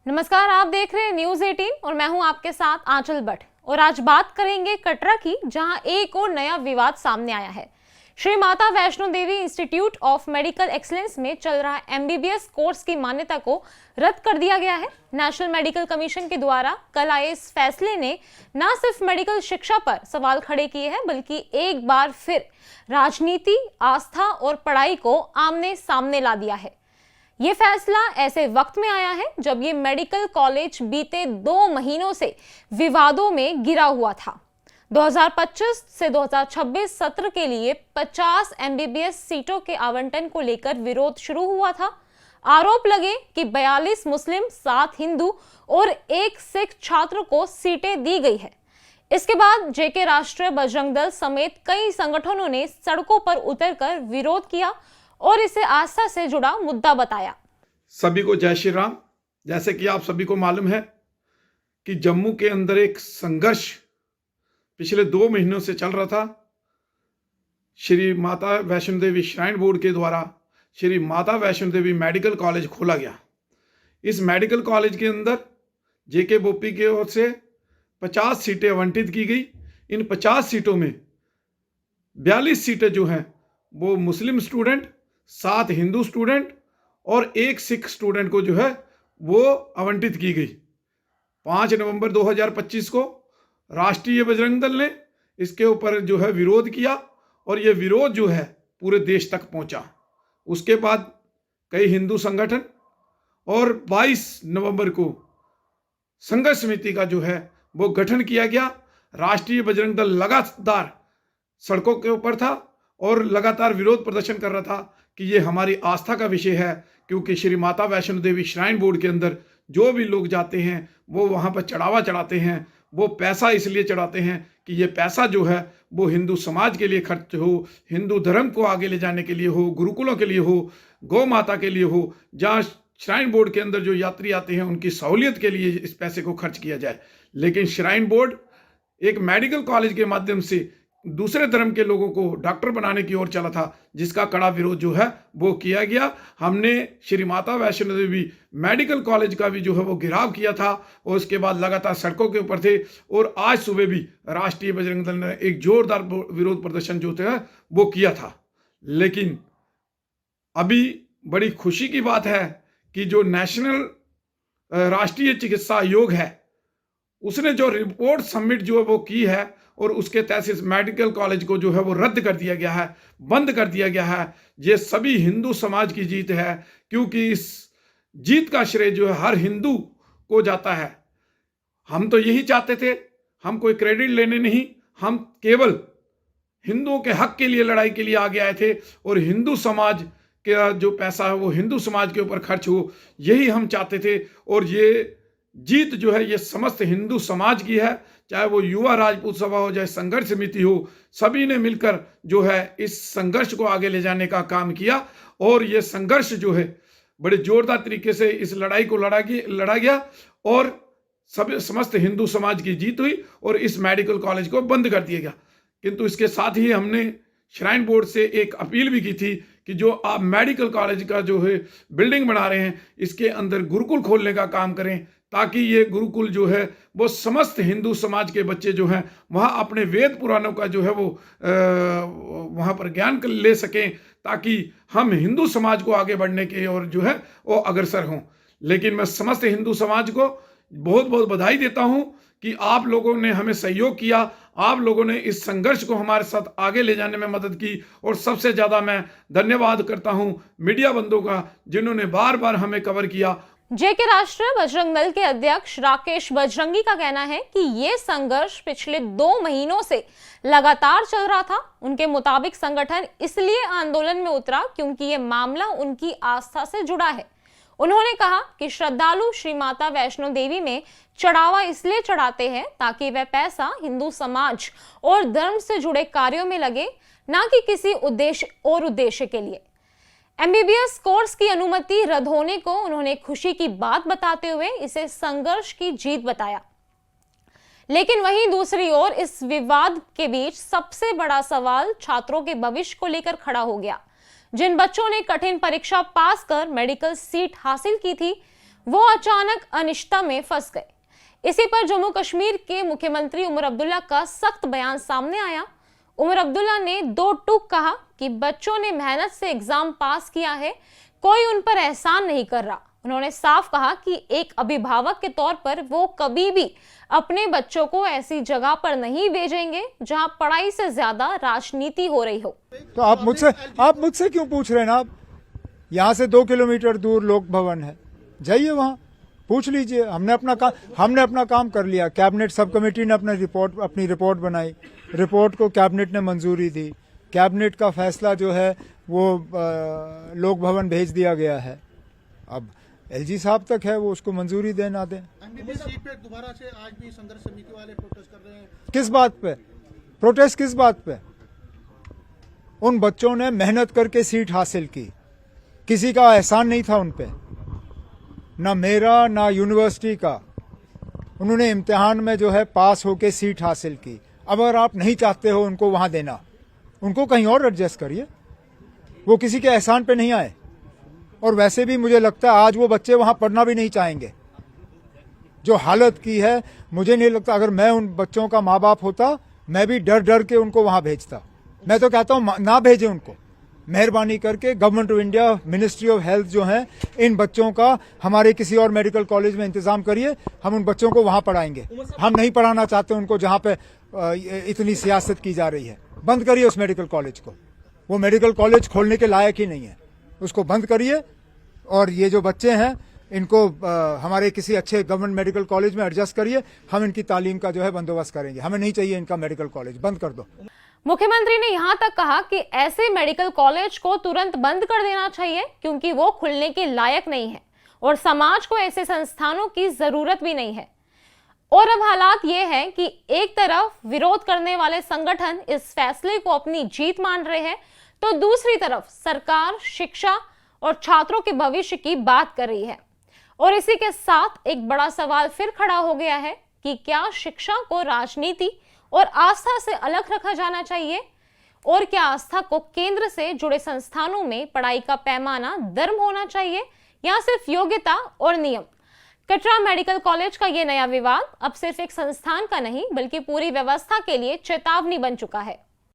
नमस्कार, आप देख रहे हैं न्यूज 18 और मैं हूं आपके साथ आंचल भट्ट। और आज बात करेंगे कटरा की, जहां एक और नया विवाद सामने आया है। Shri Mata Vaishno Devi institute of medical excellence में चल रहा एमबीबीएस कोर्स की मान्यता को रद्द कर दिया गया है। नेशनल मेडिकल कमीशन के द्वारा कल आए इस फैसले ने न सिर्फ मेडिकल शिक्षा पर सवाल खड़े किए हैं, बल्कि एक बार फिर राजनीति, आस्था और पढ़ाई को आमने सामने ला दिया है। ये फैसला ऐसे वक्त में आया है जब ये मेडिकल कॉलेज बीते 2 महीनों से विवादों में घिरा हुआ था। 2025 से 2026 सत्र के लिए 50 एमबीबीएस सीटों के आवंटन को लेकर विरोध शुरू हुआ था। आरोप लगे कि 42 मुस्लिम, 7 हिंदू और 1 सिख छात्र को सीटें दी गई है। इसके बाद जेके राष्ट्रीय बजरंग दल समेत कई संगठनों ने सड़कों पर उतरकर विरोध किया और इसे आस्था से जुड़ा मुद्दा बताया। सभी को जय श्री राम। जैसे कि आप सभी को मालूम है कि जम्मू के अंदर एक संघर्ष पिछले 2 महीनों से चल रहा था। श्री माता वैष्णो देवी श्राइन बोर्ड के द्वारा श्री माता वैष्णो देवी मेडिकल कॉलेज खोला गया। इस मेडिकल कॉलेज के अंदर जेके बोपी की ओर से 50 सीटें आवंटित की गई। इन 50 सीटों में 42 सीटें जो हैं वो मुस्लिम स्टूडेंट, 7 हिंदू स्टूडेंट और 1 सिख स्टूडेंट को जो है वो आवंटित की गई। 5 नवंबर 2025 को राष्ट्रीय बजरंग दल ने इसके ऊपर जो है विरोध किया और ये विरोध जो है पूरे देश तक पहुंचा। उसके बाद कई हिंदू संगठन और 22 नवंबर को संघर्ष समिति का जो है वो गठन किया गया। राष्ट्रीय बजरंग दल लगातार सड़कों के ऊपर था और लगातार विरोध प्रदर्शन कर रहा था कि ये हमारी आस्था का विषय है, क्योंकि श्री माता वैष्णो देवी श्राइन बोर्ड के अंदर जो भी लोग जाते हैं वो वहाँ पर चढ़ावा चढ़ाते हैं। वो पैसा इसलिए चढ़ाते हैं कि ये पैसा जो है वो हिंदू समाज के लिए खर्च हो, हिंदू धर्म को आगे ले जाने के लिए हो, गुरुकुलों के लिए हो, गौ माता के लिए हो। जहाँ श्राइन बोर्ड के अंदर जो यात्री आते हैं उनकी सहूलियत के लिए इस पैसे को खर्च किया जाए। लेकिन श्राइन बोर्ड एक मेडिकल कॉलेज के माध्यम से दूसरे धर्म के लोगों को डॉक्टर बनाने की ओर चला था, जिसका कड़ा विरोध जो है वो किया गया। हमने श्री माता वैष्णो देवी मेडिकल कॉलेज का भी जो है वो घेराव किया था और उसके बाद लगातार सड़कों के ऊपर थे। और आज सुबह भी राष्ट्रीय बजरंग दल ने एक जोरदार विरोध प्रदर्शन जो था वो किया था। लेकिन अभी बड़ी खुशी की बात है कि जो नेशनल राष्ट्रीय चिकित्सा आयोग है उसने जो रिपोर्ट सबमिट जो है वो की है और उसके तहत इस मेडिकल कॉलेज को जो है वो रद्द कर दिया गया है, बंद कर दिया गया है। ये सभी हिंदू समाज की जीत है, क्योंकि इस जीत का श्रेय जो है हर हिंदू को जाता है। हम तो यही चाहते थे, हम कोई क्रेडिट लेने नहीं, हम केवल हिंदुओं के हक के लिए लड़ाई के लिए आगे आए थे और हिंदू समाज का जो पैसा है वो हिंदू समाज के ऊपर खर्च हो, यही हम चाहते थे। और ये जीत जो है ये समस्त हिंदू समाज की है, चाहे वो युवा राजपूत सभा हो, चाहे संघर्ष समिति हो, सभी ने मिलकर जो है इस संघर्ष को आगे ले जाने का काम किया। और ये संघर्ष जो है बड़े जोरदार तरीके से इस लड़ाई को लड़ा गया और सब समस्त हिंदू समाज की जीत हुई और इस मेडिकल कॉलेज को बंद कर दिया गया। किंतु इसके साथ ही हमने श्राइन बोर्ड से एक अपील भी की थी कि जो आप मेडिकल कॉलेज का जो है बिल्डिंग बना रहे हैं इसके अंदर गुरुकुल खोलने का काम करें, ताकि ये गुरुकुल जो है वो समस्त हिंदू समाज के बच्चे जो हैं वहाँ अपने वेद पुराणों का जो है वो वहाँ पर ज्ञान ले सकें, ताकि हम हिंदू समाज को आगे बढ़ने की ओर जो है वो अग्रसर हों। लेकिन मैं समस्त हिंदू समाज को बहुत बहुत बधाई देता हूँ कि आप लोगों ने हमें सहयोग किया, आप लोगों ने इस संघर्ष को हमारे साथ आगे ले जाने में मदद की। और सबसे ज़्यादा मैं धन्यवाद करता हूँ मीडिया बंधुओं का, जिन्होंने बार बार हमें कवर किया। जेके राष्ट्रीय बजरंग दल के अध्यक्ष राकेश बजरंगी का कहना है कि ये संघर्ष पिछले 2 महीनों से लगातार चल रहा था। उनके मुताबिक संगठन इसलिए आंदोलन में उतरा क्योंकि ये मामला उनकी आस्था से जुड़ा है। उन्होंने कहा कि श्रद्धालु श्री माता वैष्णो देवी में चढ़ावा इसलिए चढ़ाते हैं ताकि वह पैसा हिंदू समाज और धर्म से जुड़े कार्यों में लगे, ना कि किसी उद्देश्य के लिए। एमबीबीएस कोर्स की अनुमति रद्द होने को उन्होंने खुशी की बात बताते हुए इसे संघर्ष की जीत बताया। लेकिन वहीं दूसरी ओर इस विवाद के बीच सबसे बड़ा सवाल छात्रों के भविष्य को लेकर खड़ा हो गया। जिन बच्चों ने कठिन परीक्षा पास कर मेडिकल सीट हासिल की थी, वो अचानक अनिश्चितता में फंस गए। इसी पर जम्मू कश्मीर के मुख्यमंत्री उमर अब्दुल्ला का सख्त बयान सामने आया। उमर अब्दुल्ला ने दो टूक कहा कि बच्चों ने मेहनत से एग्जाम पास किया है, कोई उन पर एहसान नहीं कर रहा। उन्होंने साफ कहा कि एक अभिभावक के तौर पर वो कभी भी अपने बच्चों को ऐसी जगह पर नहीं भेजेंगे जहां पढ़ाई से ज्यादा राजनीति हो रही हो। तो आप मुझसे क्यों पूछ रहे हैं? आप यहाँ से 2 किलोमीटर दूर लोक भवन है, जाइए वहां पूछ लीजिए। हमने अपना काम कर लिया। कैबिनेट सब कमेटी ने अपनी रिपोर्ट बनाई, रिपोर्ट को कैबिनेट ने मंजूरी दी। कैबिनेट का फैसला जो है वो लोक भवन भेज दिया गया है। अब एलजी साहब तक है, वो उसको मंजूरी दे ना दें। एमबीबीएस सीट पे दोबारा से आज भी संघर्ष समिति वाले प्रोटेस्ट कर रहे हैं। किस बात पे प्रोटेस्ट? किस बात पे? उन बच्चों ने मेहनत करके सीट हासिल की, किसी का एहसान नहीं था उन पे, ना मेरा ना यूनिवर्सिटी का। उन्होंने इम्तिहान में जो है पास होके सीट हासिल की। अब अगर आप नहीं चाहते हो उनको वहां देना, उनको कहीं और एडजस्ट करिए। वो किसी के एहसान पे नहीं आए। और वैसे भी मुझे लगता है आज वो बच्चे वहां पढ़ना भी नहीं चाहेंगे। जो हालत की है, मुझे नहीं लगता अगर मैं उन बच्चों का माँ बाप होता, मैं भी डर डर के उनको वहां भेजता। मैं तो कहता हूं ना भेजें उनको। मेहरबानी करके government of India, ministry of health जो है, इन बच्चों का हमारे किसी और मेडिकल कॉलेज में इंतजाम करिए। हम उन बच्चों को वहां पढ़ाएंगे। हम नहीं पढ़ाना चाहते उनको जहां पे इतनी सियासत की जा रही है। बंद करिए उस मेडिकल कॉलेज को। वो मेडिकल कॉलेज खोलने के लायक ही नहीं है, उसको बंद करिए। और ये जो बच्चे हैं इनको हमारे किसी अच्छे गवर्नमेंट मेडिकल कॉलेज में एडजस्ट करिए। हम इनकी तालीम का जो है बंदोबस्त करेंगे। हमें नहीं चाहिए इनका मेडिकल कॉलेज, बंद कर दो। मुख्यमंत्री ने यहां तक कहा कि ऐसे मेडिकल कॉलेज को तुरंत बंद कर देना चाहिए क्योंकि वो खुलने के लायक नहीं है और समाज को ऐसे संस्थानों की जरूरत भी नहीं है। और अब हालात ये हैं कि एक तरफ विरोध करने वाले संगठन इस फैसले को अपनी जीत मान रहे हैं, तो दूसरी तरफ सरकार शिक्षा और छात्रों के भविष्य की बात कर रही है। और इसी के साथ एक बड़ा सवाल फिर खड़ा हो गया है कि क्या शिक्षा को राजनीति और आस्था से अलग रखा जाना चाहिए, और क्या आस्था को केंद्र से जुड़े संस्थानों में पढ़ाई का पैमाना धर्म होना चाहिए या सिर्फ योग्यता और नियम। कटरा मेडिकल कॉलेज का यह नया विवाद अब सिर्फ एक संस्थान का नहीं बल्कि पूरी व्यवस्था के लिए चेतावनी बन चुका है।